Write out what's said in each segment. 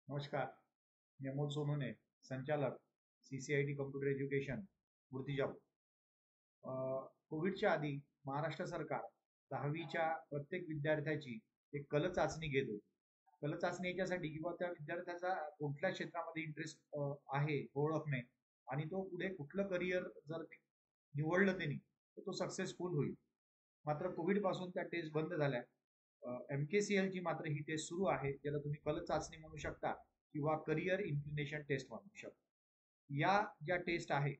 नमस्कार. मी अमोल सोनवणे, संचालक CCIT computer education, Murtijapur. कोविडच्या आधी महाराष्ट्र सरकार 10वीच्या प्रत्येक विद्यार्थ्याची एक कल चाचणी घेत होती. कल चाचणी याच्यासाठी किंवा त्या विद्यार्थ्याचा कुठल्या क्षेत्रामध्ये इंटरेस्ट आहे हे ओळखणे आणि तो पुढे कुठलं करिअर जर निवडलं त्यांनी तर तो सक्सेसफुल होईल. मात्र कोविड पासून त्या टेस्ट बंद झाल्या. MKCL ची मात्र ही टेस्ट सुरू आहे, ज्याला तुम्ही कल चाचणी म्हणू शकता किंवा करिअर इन्क्लिनेशन टेस्ट म्हणू शकता. या ज्या टेस्ट आहे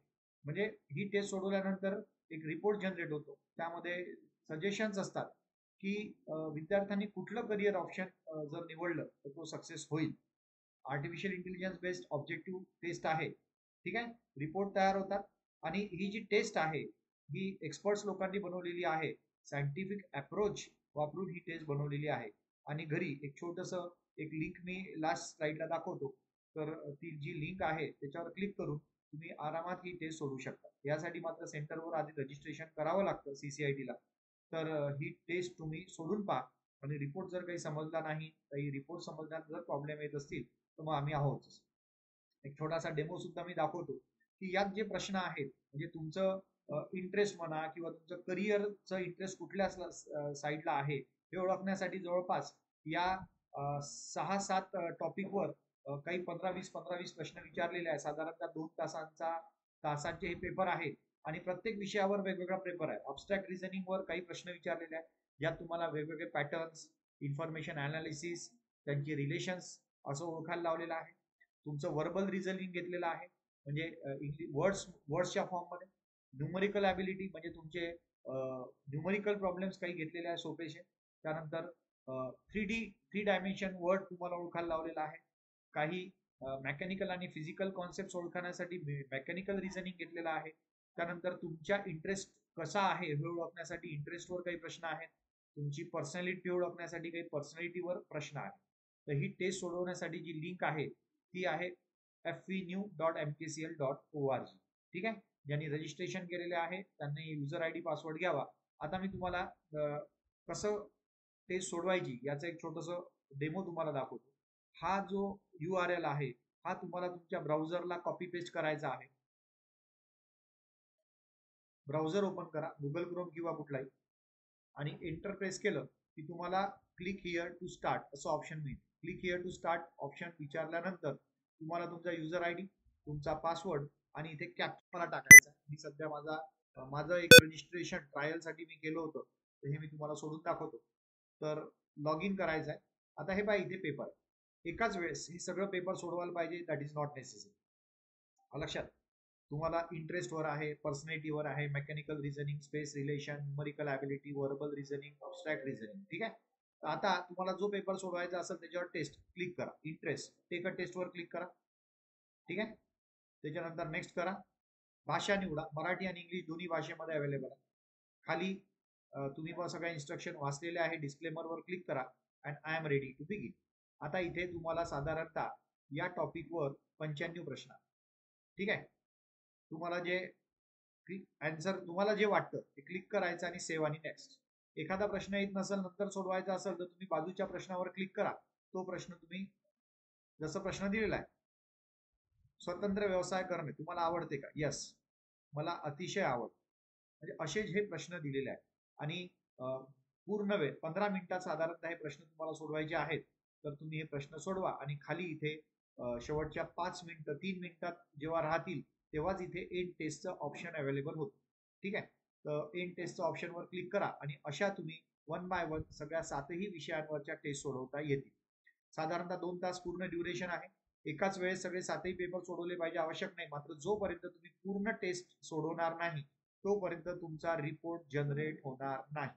म्हणजे ही टेस्ट सोडवल्यानंतर एक रिपोर्ट जनरेट होतो, त्यामध्ये सजेशन्स असतात की विद्यार्थ्यांनी कुठलं करिअर ऑप्शन जर निवडलं तर तो सक्सेस होईल. Artificial intelligence based objective test आहे. ठीक आहे. रिपोर्ट तयार होतात आणि ही जी टेस्ट आहे ही एक्सपर्ट्स लोकांनी बनवलेली आहे. सायंटिफिक अप्रोच वापरून ही टेस्ट बनवलेली आहे आणि घरी एक छोटस एक लिंक मी लास्ट स्लाइडला दाखवतो. तर ती जी लिंक आहे त्याच्यावर क्लिक करून तुम्ही आरामात ही टेस्ट सोडू शकता. यासाठी मात्र सेंटरवर आधी रजिस्ट्रेशन करावं लागतं CCIT ला. तर ही टेस्ट तुम्ही सोडून पहा आणि रिपोर्ट जर काही समजला नाही, काही रिपोर्ट समजण्यात जर प्रॉब्लेम येत असतील तर मग आम्ही आहोत. एक छोटासा डेमो सुद्धा मी दाखवतो की यात जे प्रश्न आहेत म्हणजे तुमचं इंटरेस्ट म्हणा किंवा तुमचं करिअरचं इंटरेस्ट कुठल्या साईडला आहे हे ओळखण्यासाठी जवळपास या 6-7 टॉपिकवर काही 15-20 प्रश्न विचारलेले आहे. साधारणतः 2 तासांचे हे पेपर आहे आणि प्रत्येक विषयावर वेगवेगळा पेपर आहे. अबस्ट्रॅक्ट रिझनिंग वर काही प्रश्न विचारलेले आहेत, ज्यात तुम्हाला वेगवेगळे पॅटर्न्स, इन्फॉर्मेशन अनालिसिस, त्यांची रिलेशन्स असं ओळखायला लावलेलं आहे. तुमचं वर्बल रिझनिंग घेतलेलं आहे म्हणजे वर्ड्सच्या फॉर्ममध्ये. न्यूमरिकल ॲबिलिटी म्हणजे तुमचे न्यूमरिकल प्रॉब्लेम्स काही घेतलेले आहे सोपेशे. त्यानंतर 3 डायमेन्शन वर्ड तुम्हाला ओळखायला लावलेला आहे. काही मेकॅनिकल आणि फिजिकल कॉन्सेप्ट ओळखण्यासाठी मेकॅनिकल रिझनिंग घेतलेला आहे. त्यानंतर तुमच्या इंटरेस्ट कसा आहे हे ओळखण्यासाठी इंटरेस्टवर काही प्रश्न आहेत. तुमची पर्सनॅलिटी ओळखण्यासाठी काही पर्सनॅलिटीवर प्रश्न आहेत. तर ही टेस्ट सोडवण्यासाठी जी लिंक आहे ती आहे fvnew.mkcl.org. ठीक आहे. ज्यांनी रजिस्ट्रेशन केलेले आहे त्यांनी युजर ID पासवर्ड घ्यावा. आता मी तुम्हाला कसं टेस्ट सोडवायची याचं एक छोटस डेमो तुम्हाला दाखवतो. हा जो URL आहे हा तुम्हाला तुमच्या ब्राउझरला कॉपी पेस्ट करायचा आहे. ब्राउझर ओपन करा, गुगल क्रोम किंवा कुठलाही, आणि एंटर प्रेस केलं की तुम्हाला क्लिक हिअर टू स्टार्ट असं ऑप्शन मिळेल. Click here to start option विचारल्यानंतर तुम्हाला तुमचा युजर ID, तुमचा पासवर्ड आणि इथे कॅप्चा टाकायचा. मी सध्या माझं एक रजिस्ट्रेशन ट्रायलसाठी मी केलं होतं, तर हे मी तुम्हाला सोडून दाखवतो. तर लॉग इन करायचं आहे. आता हे पहा इथे पेपर आहे. एकाच वेळेस हे सगळं पेपर सोडवायला पाहिजे दॅट इज नॉट नेसेसरी. लक्षात. तुम्हाला इंटरेस्टवर आहे, पर्सनॅलिटीवर आहे, mechanical reasoning, space relation, numerical ability, verbal reasoning, abstract reasoning. ठीक आहे. तर आता तुम्हाला जो पेपर सोडवायचा असेल त्याच्यावर टेस्ट क्लिक करा. इंटरेस्ट टेक अ टेस्टवर क्लिक करा. ठीक आहे. त्याच्यानंतर नेक्स्ट करा. भाषा निवडा. मराठी आणि इंग्लिश दोन्ही भाषेमध्ये अवेलेबल आहे. खाली तुम्ही पण सगळ्या इन्स्ट्रक्शन वाचलेले आहे. डिस्क्लेमरवर क्लिक करा and I am ready to begin. आता इथे तुम्हाला साधारणतः या टॉपिकवर 95 प्रश्न. ठीक आहे. तुम्हाला जे आन्सर तुम्हाला जे वाटतं ते क्लिक करायचं आणि सेव्ह आणि नेक्स्ट. एखादा प्रश्न येत नसेल नंतर सोडवायचा असेल तर तुम्ही बाजूच्या प्रश्नावर क्लिक करा. तो प्रश्न तुम्ही जसं प्रश्न दिलेला आहे, स्वतंत्र व्यवसाय करणे तुम्हाला आवडते का? यस, मला अतिशय आवडतं. म्हणजे असे हे प्रश्न दिलेले आहेत आणि पूर्ण वेळ 15 मिनिटात साधारणतः हे प्रश्न तुम्हाला सोडवायचे आहेत. तर तुम्ही हे प्रश्न सोडवा आणि खाली इथे शेवटच्या 5 मिनिटं 3 मिनिटात जेव्हा राहतील तेव्हाच इथे एंड टेस्टचं ऑप्शन अवेलेबल होतं. ठीक आहे. तर एंड टेस्टचं ऑप्शनवर क्लिक करा आणि अशा तुम्ही 1 बाय 1 सगळ्या 7ही विषयांवरच्या टेस्ट सोडवता येतील. साधारणतः 2 तास पूर्ण ड्युरेशन आहे. एकाच वेळेस सगळे 7ही पेपर सोडवले पाहिजे आवश्यक नाही. मात्र जोपर्यंत तुम्ही पूर्ण टेस्ट सोडवणार नाही तोपर्यंत तुमचा रिपोर्ट जनरेट होणार नाही.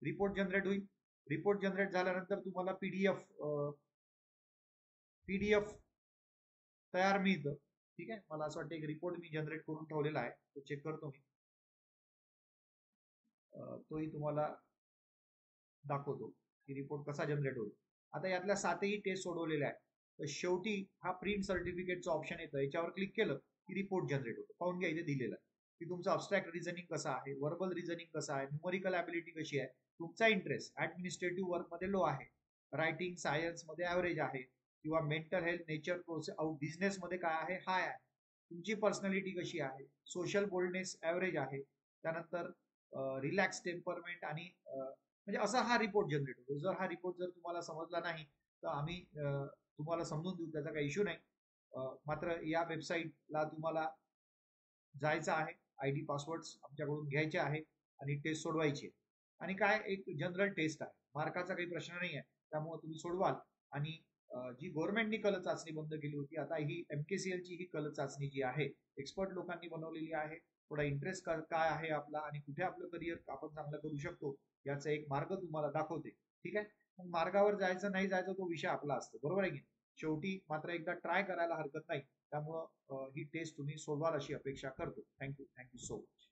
रिपोर्ट जनरेट होईल. रिपोर्ट जनरेट झाल्यानंतर तुम्हाला पीडीएफ तयार मिळतं. ठीक आहे. मला असं वाटतं एक रिपोर्ट मी जनरेट करून ठेवलेला आहे, तो चेक करतो मी. तोही तुम्हाला दाखवतो की रिपोर्ट कसा जनरेट होईल. आता यातल्या 7ही टेस्ट सोडवलेल्या आहेत. तर शेवटी हा प्रिंट सर्टिफिकेटचं ऑप्शन येतं, याच्यावर क्लिक केलं की रिपोर्ट जनरेट होतो. पाहून घ्या इथे दिलेलं आहे की तुमचं अबस्ट्रॅक्ट रिझनिंग कसं आहे, वर्बल रिझनिंग कसं आहे, न्यूमरिकल ॲबिलिटी कशी आहे, तुमचा इंटरेस्ट ऍडमिनिस्ट्रेटिव्ह वर्क मध्ये लो आहे, रायटिंग सायन्स मध्ये ऍव्हरेज आहे किंवा mental health, nature, process, business मध्ये काय आहे, हाय आहे. तुमची पर्सनॅलिटी कशी आहे, सोशल बोल्डनेस ऍव्हरेज आहे. त्यानंतर रिलॅक्स टेम्परमेंट आणि म्हणजे असा हा रिपोर्ट जनरेट होतो. जर हा रिपोर्ट जर तुम्हाला समजला नाही तर आम्ही तुम्हाला समजून देऊ, त्याचा काही इश्यू नाही. मात्र या वेबसाईटला तुम्हाला जायचं आहे, आयडी पासवर्ड्स आमच्याकडून घ्यायचे आहे आणि टेस्ट सोडवायची आहे. आणि काय एक जनरल टेस्ट आहे, मार्काचा काही प्रश्न नाही आहे, त्यामुळे तुम्ही सोडवाल. आणि जी गव्हर्नमेंटनी कल चाचणी बंद केली होती, आता ही MKCL ची ही कल चाचणी जी आहे एक्सपर्ट लोकांनी बनवलेली आहे. थोडा इंटरेस्ट काय आहे आपला आणि कुठे आपलं करिअर आपण चांगलं करू शकतो याचा एक मार्ग तुम्हाला दाखवते. ठीक आहे, मग मार्गावर जायचं नाही जायचं तो विषय आपला असतो, बरोबर आहे की शेवटी मात्र एकदा ट्राय करायला हरकत नाही. त्यामुळं ही टेस्ट तुम्ही सोडवाल अशी अपेक्षा करतो. Thank you so much.